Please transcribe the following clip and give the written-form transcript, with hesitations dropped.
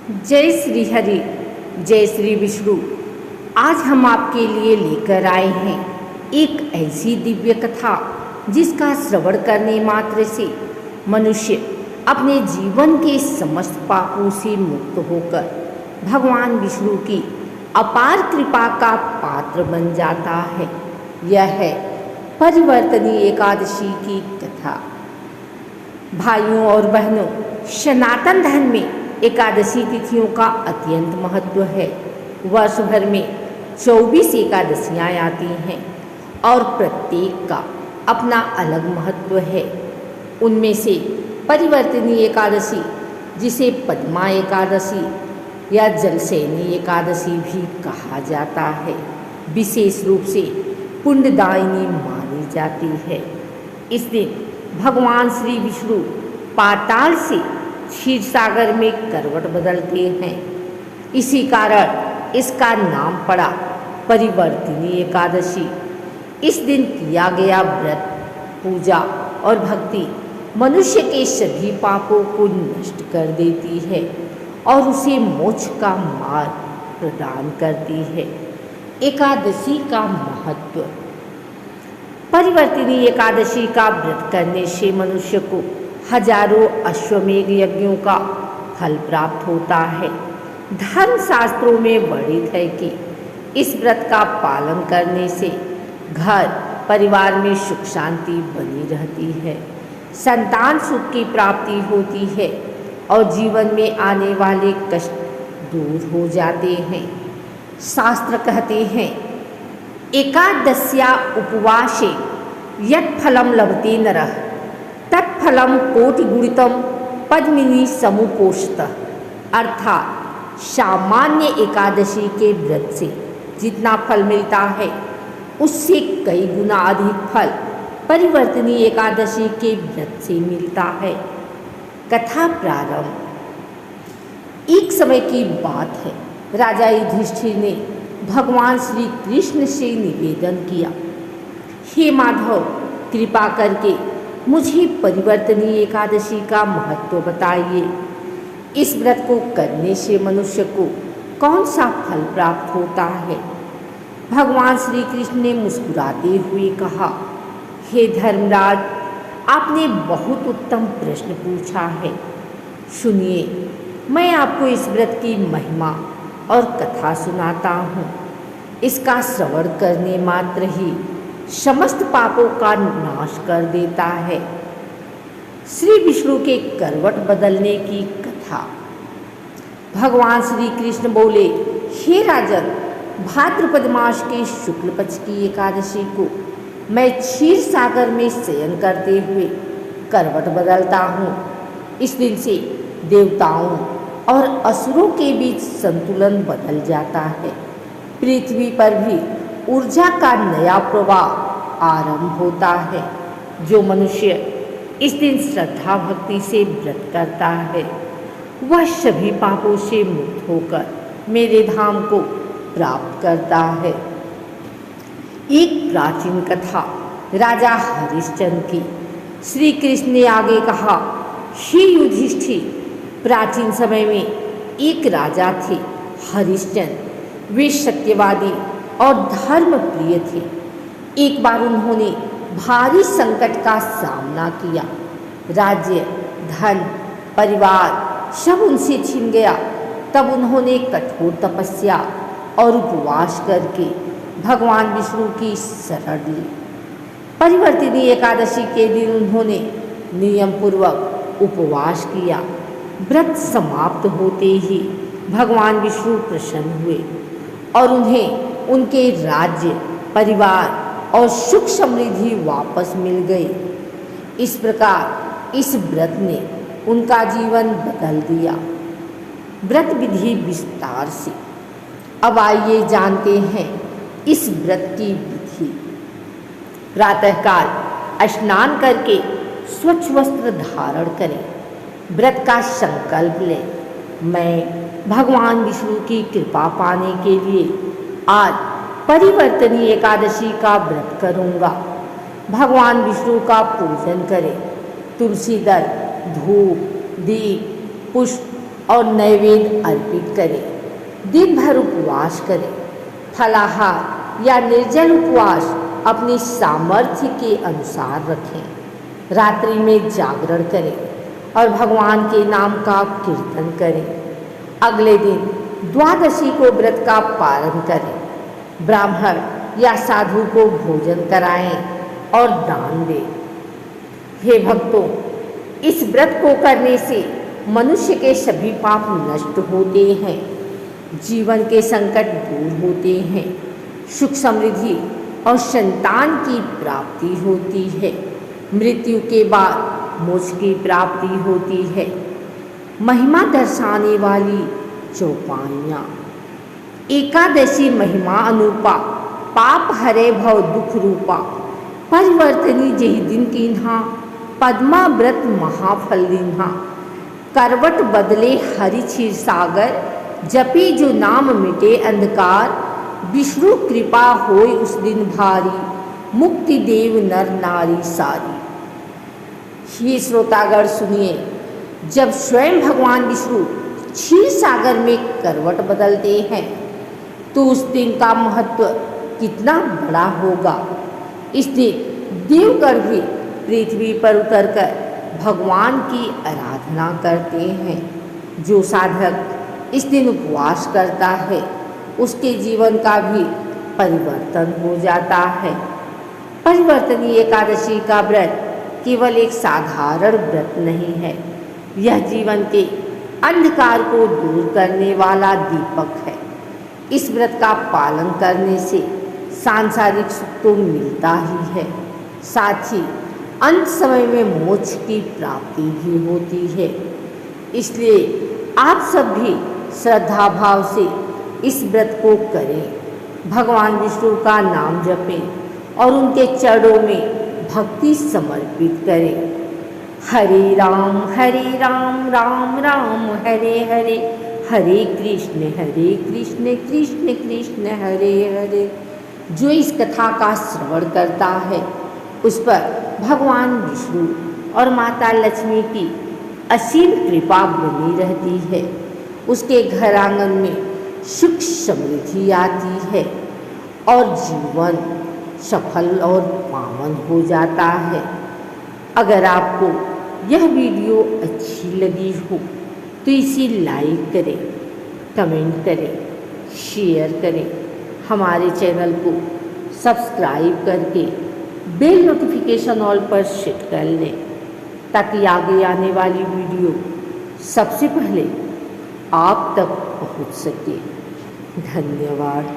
जय श्री हरि, जय श्री विष्णु। आज हम आपके लिए लेकर आए हैं एक ऐसी दिव्य कथा जिसका श्रवण करने मात्र से मनुष्य अपने जीवन के समस्त पापों से मुक्त होकर भगवान विष्णु की अपार कृपा का पात्र बन जाता है। यह है परिवर्तनी एकादशी की कथा। भाइयों और बहनों, सनातन धर्म में एकादशी तिथियों का अत्यंत महत्व है। वर्ष भर में 24 एकादशियाँ आती हैं और प्रत्येक का अपना अलग महत्व है। उनमें से परिवर्तनी एकादशी, जिसे पद्मा एकादशी या जलसेनी एकादशी भी कहा जाता है, विशेष रूप से पुण्यदायिनी मानी जाती है। इस दिन भगवान श्री विष्णु पाताल से क्षीर सागर में करवट बदलते हैं। इसी कारण इसका नाम पड़ा परिवर्तिनी एकादशी। इस दिन किया गया व्रत, पूजा और भक्ति मनुष्य के सभी पापों को नष्ट कर देती है और उसे मोक्ष का मार्ग प्रदान करती है। एकादशी का महत्व। परिवर्तिनी एकादशी का व्रत करने से मनुष्य को हजारों अश्वमेध यज्ञों का फल प्राप्त होता है। धर्म शास्त्रों में वर्णित है कि इस व्रत का पालन करने से घर परिवार में सुख शांति बनी रहती है, संतान सुख की प्राप्ति होती है और जीवन में आने वाले कष्ट दूर हो जाते हैं। शास्त्र कहते हैं, एकादश्या उपवासे यत् फलम लभते नरः तत्फलम कोटिगुणितम पद्मिनी समुपोषतः। अर्थात सामान्य एकादशी के व्रत से जितना फल मिलता है उससे कई गुना अधिक फल परिवर्तनी एकादशी के व्रत से मिलता है। कथा प्रारंभ। एक समय की बात है, राजा युधिष्ठिर ने भगवान श्री कृष्ण से निवेदन किया, हे माधव, कृपा करके मुझे परिवर्तनी एकादशी का महत्व बताइए। इस व्रत को करने से मनुष्य को कौन सा फल प्राप्त होता है? भगवान श्री कृष्ण ने मुस्कुराते हुए कहा, हे धर्मराज, आपने बहुत उत्तम प्रश्न पूछा है। सुनिए, मैं आपको इस व्रत की महिमा और कथा सुनाता हूँ। इसका श्रवण करने मात्र ही समस्त पापों का नाश कर देता है। श्री विष्णु के करवट बदलने की कथा। भगवान श्री कृष्ण बोले, हे राजन, भाद्रपद मास के शुक्ल पक्ष की एकादशी को मैं क्षीर सागर में शयन करते हुए करवट बदलता हूँ। इस दिन से देवताओं और असुरों के बीच संतुलन बदल जाता है। पृथ्वी पर भी ऊर्जा का नया प्रवाह आरंभ होता है। जो मनुष्य इस दिन श्रद्धा भक्ति से व्रत करता है वह सभी पापों से मुक्त होकर मेरे धाम को प्राप्त करता है। एक प्राचीन कथा राजा हरिश्चंद्र की। श्री कृष्ण ने आगे कहा, हे युधिष्ठिर, प्राचीन समय में एक राजा थे हरिश्चंद्र। वे सत्यवादी और धर्म प्रिय थे। एक बार उन्होंने भारी संकट का सामना किया। राज्य, धन, परिवार सब उनसे छिन गया। तब उन्होंने कठोर तपस्या और उपवास करके भगवान विष्णु की शरण ली। परिवर्तिनी एकादशी के दिन उन्होंने नियम पूर्वक उपवास किया। व्रत समाप्त होते ही भगवान विष्णु प्रसन्न हुए और उन्हें उनके राज्य, परिवार और सुख समृद्धि वापस मिल गई। इस प्रकार इस व्रत ने उनका जीवन बदल दिया। व्रत विधि विस्तार से। अब आइए जानते हैं इस व्रत की विधि। प्रातःकाल स्नान करके स्वच्छ वस्त्र धारण करें। व्रत का संकल्प लें, मैं भगवान विष्णु की कृपा पाने के लिए आज परिवर्तनी एकादशी का व्रत करूँगा। भगवान विष्णु का पूजन करें। तुलसी दल, धूप, दीप, पुष्प और नैवेद्य अर्पित करें। दिन भर उपवास करें। फलाहार या निर्जल उपवास अपनी सामर्थ्य के अनुसार रखें। रात्रि में जागरण करें और भगवान के नाम का कीर्तन करें। अगले दिन द्वादशी को व्रत का पालन करें। ब्राह्मण या साधु को भोजन कराएं और दान दें। हे भक्तों, इस व्रत को करने से मनुष्य के सभी पाप नष्ट होते हैं, जीवन के संकट दूर होते हैं, सुख समृद्धि और संतान की प्राप्ति होती है, मृत्यु के बाद मोक्ष की प्राप्ति होती है। महिमा दर्शाने वाली चौपाइयाँ। एकादशी महिमा अनुपा, पाप हरे भव दुख रूपा, परिवर्तनी जही दिन कीन्हा, पद्मा व्रत महाफल दीन्हा, करवट बदले हरि क्षीर सागर, जपी जो नाम मिटे अंधकार, विष्णु कृपा होय उस दिन भारी, मुक्ति देव नर नारी सारी। हे श्रोतागण सुनिए, जब स्वयं भगवान विष्णु क्षीर सागर में करवट बदलते हैं तो उस दिन का महत्व कितना बड़ा होगा। इस दिन देवगण भी पृथ्वी पर उतरकर भगवान की आराधना करते हैं। जो साधक इस दिन उपवास करता है उसके जीवन का भी परिवर्तन हो जाता है। परिवर्तनी एकादशी का व्रत केवल एक साधारण व्रत नहीं है, यह जीवन के अंधकार को दूर करने वाला दीपक है। इस व्रत का पालन करने से सांसारिक सुख तो मिलता ही है, साथ ही अंत समय में मोक्ष की प्राप्ति भी होती है। इसलिए आप सब भी श्रद्धा भाव से इस व्रत को करें, भगवान विष्णु का नाम जपें और उनके चरणों में भक्ति समर्पित करें। हरे राम राम राम हरे हरे, हरे कृष्ण कृष्ण कृष्ण हरे हरे। जो इस कथा का श्रवण करता है उस पर भगवान विष्णु और माता लक्ष्मी की असीम कृपा बनी रहती है। उसके घर आंगन में सुख समृद्धि आती है और जीवन सफल और पावन हो जाता है। अगर आपको यह वीडियो अच्छी लगी हो तो इसे लाइक करें, कमेंट करें, शेयर करें। हमारे चैनल को सब्सक्राइब करके बेल नोटिफिकेशन ऑल पर सेट कर लें ताकि आगे आने वाली वीडियो सबसे पहले आप तक पहुंच सके। धन्यवाद।